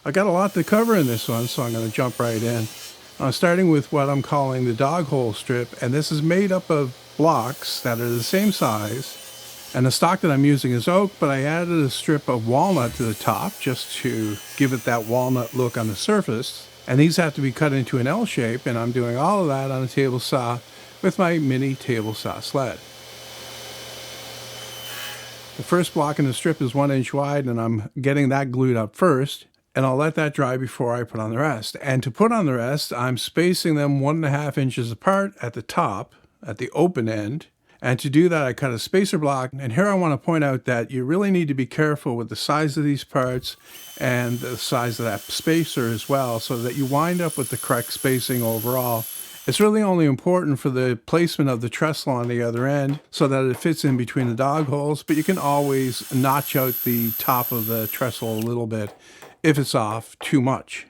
I got a lot to cover in this one, so I'm going to jump right in. Starting with what I'm calling the dog hole strip, and this is made up of blocks that are the same size. And the stock that I'm using is oak, but I added a strip of walnut to the top just to give it that walnut look on the surface. And these have to be cut into an L shape, and I'm doing all of that on a table saw with my mini table saw sled. The first block in the strip is 1 inch wide, and I'm getting that glued up first, and I'll let that dry before I put on the rest. And to put on the rest, I'm spacing them 1.5 inches apart at the top, at the open end. And to do that, I cut a spacer block. And here I want to point out that you really need to be careful with the size of these parts and the size of that spacer as well, so that you wind up with the correct spacing overall. It's really only important for the placement of the trestle on the other end so that it fits in between the dog holes, but you can always notch out the top of the trestle a little bit if it's off too much.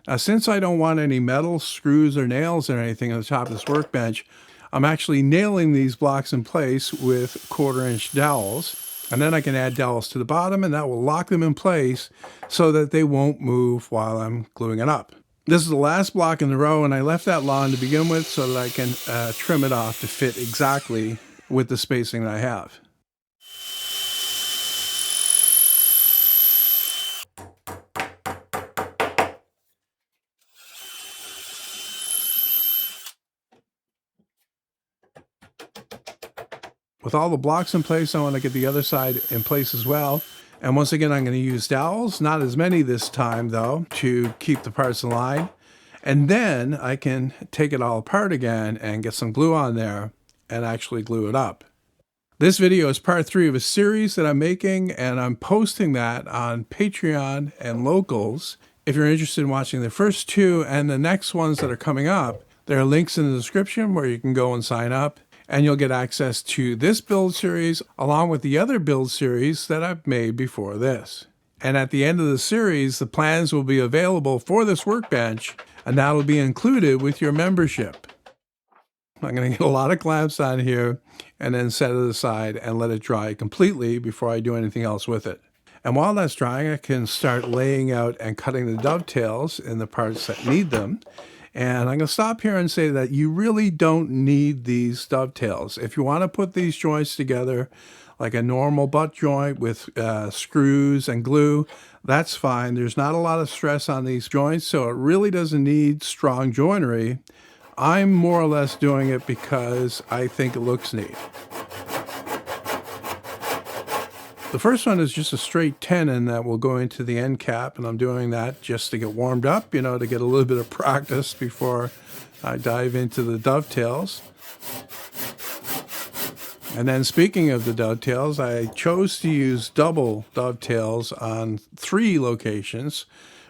Now, since I don't want any metal, screws, or nails or anything on the top of this workbench, I'm actually nailing these blocks in place with 1/4 inch dowels, and then I can add dowels to the bottom, and that will lock them in place so that they won't move while I'm gluing it up. This is the last block in the row, and I left that long to begin with so that I can trim it off to fit exactly with the spacing that I have. With all the blocks in place, I want to get the other side in place as well. And once again, I'm going to use dowels, not as many this time though, to keep the parts in line. And then I can take it all apart again and get some glue on there and actually glue it up. This video is part 3 of a series that I'm making, and I'm posting that on Patreon and Locals. If you're interested in watching the first 2 and the next ones that are coming up, there are links in the description where you can go and sign up. And you'll get access to this build series along with the other build series that I've made before this. And at the end of the series, the plans will be available for this workbench, and that'll be included with your membership. I'm going to get a lot of clamps on here and then set it aside and let it dry completely before I do anything else with it. And while that's drying, I can start laying out and cutting the dovetails in the parts that need them. And I'm going to stop here and say that you really don't need these dovetails. If you want to put these joints together like a normal butt joint with screws and glue, that's fine. There's not a lot of stress on these joints, so it really doesn't need strong joinery. I'm more or less doing it because I think it looks neat. The first one is just a straight tenon that will go into the end cap, and I'm doing that just to get warmed up, to get a little bit of practice before I dive into the dovetails. And then speaking of the dovetails, I chose to use double dovetails on 3 locations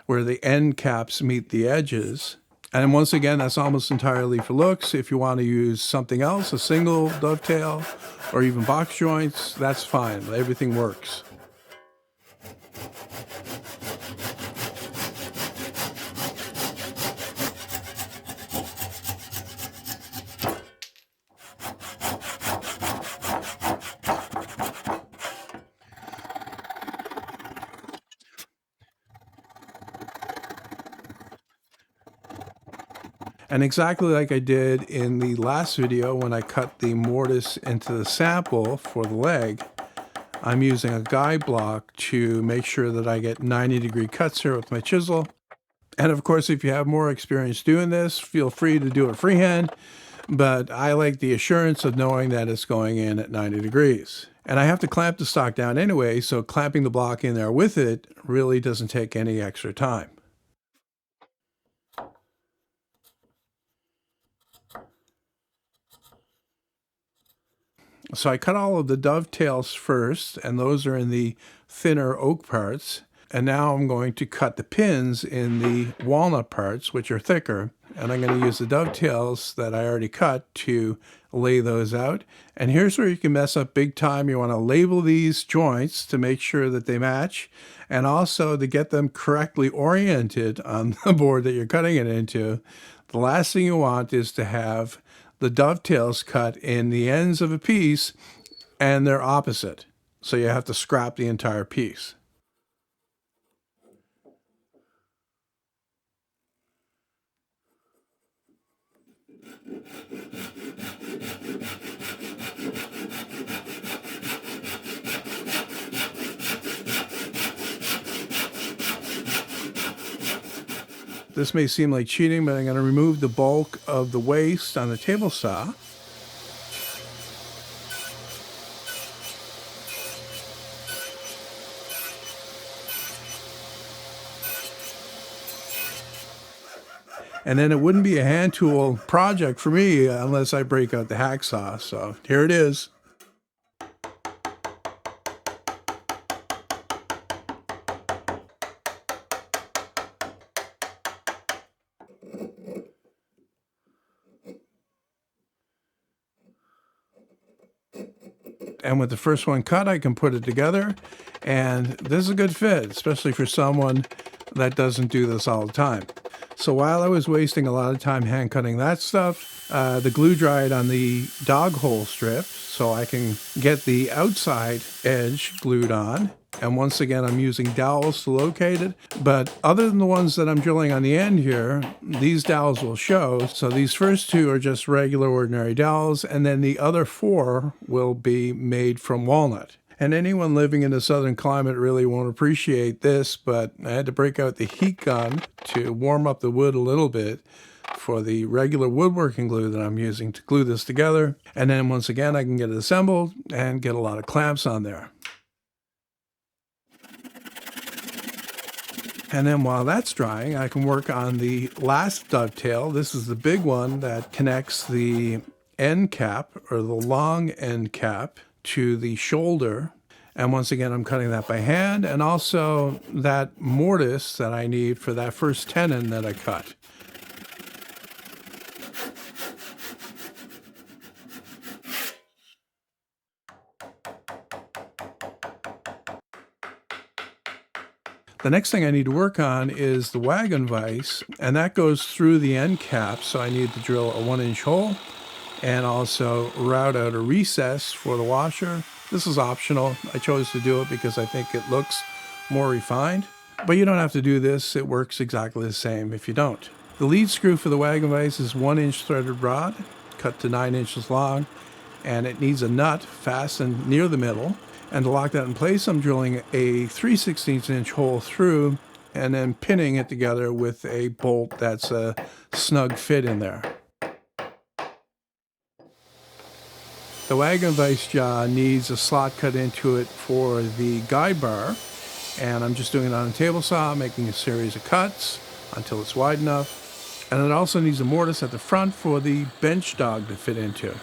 where the end caps meet the edges. And once again, that's almost entirely for looks. If you want to use something else, a single dovetail or even box joints, that's fine. Everything works. And exactly like I did in the last video when I cut the mortise into the sample for the leg, I'm using a guide block to make sure that I get 90-degree cuts here with my chisel. And of course, if you have more experience doing this, feel free to do it freehand, but I like the assurance of knowing that it's going in at 90 degrees. And I have to clamp the stock down anyway, so clamping the block in there with it really doesn't take any extra time. So I cut all of the dovetails first, and those are in the thinner oak parts. And now I'm going to cut the pins in the walnut parts, which are thicker. And I'm going to use the dovetails that I already cut to lay those out. And here's where you can mess up big time. You want to label these joints to make sure that they match, and also to get them correctly oriented on the board that you're cutting it into. The last thing you want is to have the dovetails cut in the ends of a piece and they're opposite. So you have to scrap the entire piece. This may seem like cheating, but I'm going to remove the bulk of the waste on the table saw. And then it wouldn't be a hand tool project for me unless I break out the hacksaw. So here it is. And with the first one cut, I can put it together. And this is a good fit, especially for someone that doesn't do this all the time. So while I was wasting a lot of time hand cutting that stuff, the glue dried on the dog hole strip, so I can get the outside edge glued on. And once again, I'm using dowels to locate it. But other than the ones that I'm drilling on the end here, these dowels will show. So these first two are just regular ordinary dowels, and then the other four will be made from walnut. And anyone living in the southern climate really won't appreciate this, but I had to break out the heat gun to warm up the wood a little bit for the regular woodworking glue that I'm using to glue this together. And then once again, I can get it assembled and get a lot of clamps on there. And then while that's drying, I can work on the last dovetail. This is the big one that connects the end cap, or the long end cap, to the shoulder. And once again, I'm cutting that by hand, and also that mortise that I need for that first tenon that I cut. The next thing I need to work on is the wagon vise, and that goes through the end cap, so I need to drill a 1-inch hole and also route out a recess for the washer. This is optional. I chose to do it because I think it looks more refined, but you don't have to do this. It works exactly the same if you don't. The lead screw for the wagon vise is 1-inch threaded rod, cut to 9 inches long, and it needs a nut fastened near the middle. And to lock that in place, I'm drilling a 3/16 inch hole through and then pinning it together with a bolt that's a snug fit in there. The wagon vise jaw needs a slot cut into it for the guide bar, and I'm just doing it on a table saw, making a series of cuts until it's wide enough. And it also needs a mortise at the front for the bench dog to fit into.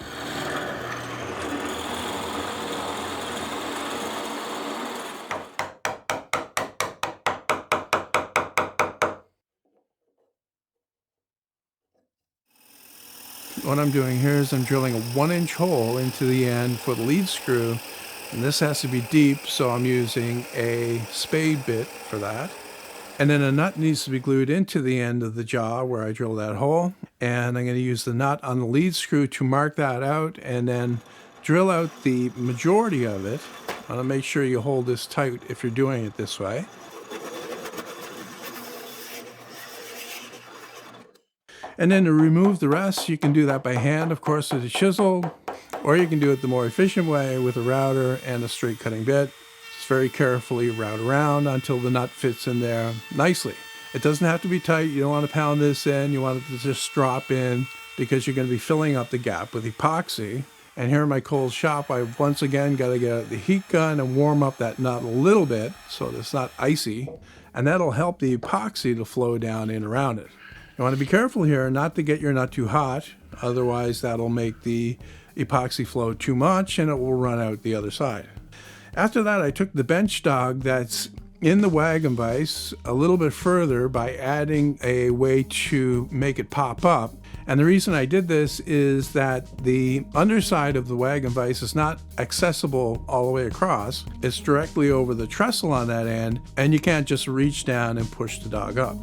What I'm doing here is I'm drilling a 1-inch hole into the end for the lead screw, and this has to be deep, so I'm using a spade bit for that. And then a nut needs to be glued into the end of the jaw where I drill that hole, and I'm going to use the nut on the lead screw to mark that out and then drill out the majority of it. I want to make sure you hold this tight if you're doing it this way. And then to remove the rest, you can do that by hand, of course, with a chisel, or you can do it the more efficient way with a router and a straight cutting bit. Just very carefully route around until the nut fits in there nicely. It doesn't have to be tight. You don't want to pound this in. You want it to just drop in because you're going to be filling up the gap with epoxy. And here in my cold shop, I've once again got to get out the heat gun and warm up that nut a little bit so that it's not icy. And that'll help the epoxy to flow down in around it. You want to be careful here not to get your nut too hot, otherwise that'll make the epoxy flow too much and it will run out the other side. After that, I took the bench dog that's in the wagon vise a little bit further by adding a way to make it pop up. And the reason I did this is that the underside of the wagon vise is not accessible all the way across. It's directly over the trestle on that end, and you can't just reach down and push the dog up.